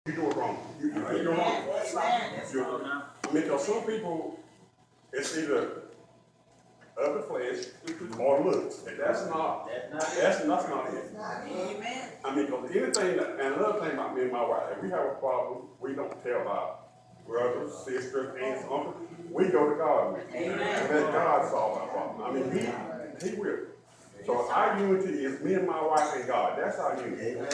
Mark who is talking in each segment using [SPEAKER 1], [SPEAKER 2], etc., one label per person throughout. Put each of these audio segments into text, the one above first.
[SPEAKER 1] You do it wrong. You do it wrong. I mean, because some people, it's either of the flesh or looks, and that's not it.
[SPEAKER 2] Amen.
[SPEAKER 1] I mean, because anything, and another thing about me and my wife, if we have a problem, we don't tell our brothers, sisters, aunts, uncles. We go to God with it.
[SPEAKER 2] Amen.
[SPEAKER 1] And let God solve our problem. I mean, He will. So our unity is me and my wife and God. That's our unity.
[SPEAKER 2] Amen.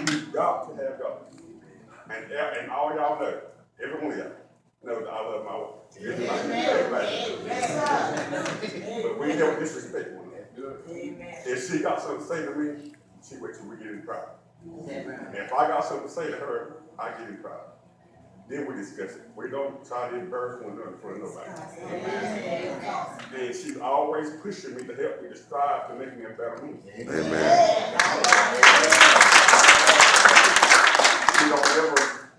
[SPEAKER 1] You've got to have God. And all y'all know, every one of y'all knows that I love my wife. Everybody. But we don't disrespect one another.
[SPEAKER 2] Amen.
[SPEAKER 1] If she got something to say to me, she wait till we get in private. And if I got something to say to her, I get in private. Then we discuss it. We don't try to embarrass one another in front of nobody. And she's always pushing me to help me to strive to make me a better man. She don't ever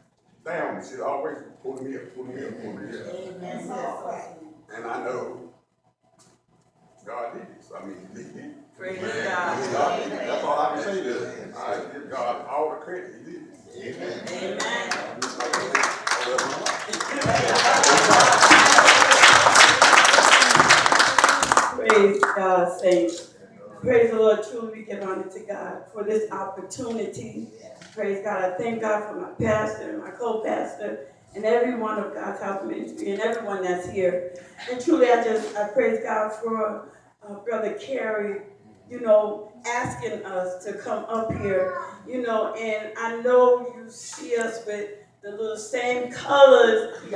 [SPEAKER 1] down me. She's always pulling me up. And I know God did this. I mean, He did.
[SPEAKER 2] Praise God.
[SPEAKER 1] God did it. That's all I can say is I give God all the credit. He did it.
[SPEAKER 2] Amen.
[SPEAKER 3] Praise God, saints. Praise the Lord. Truly, we give honor to God for this opportunity. Praise God. I thank God for my pastor, my co-pastor, and every one of God's house ministry, and everyone that's here. And truly, I praise God for Brother Kerry, asking us to come up here, and I know you see us with the little same colors, and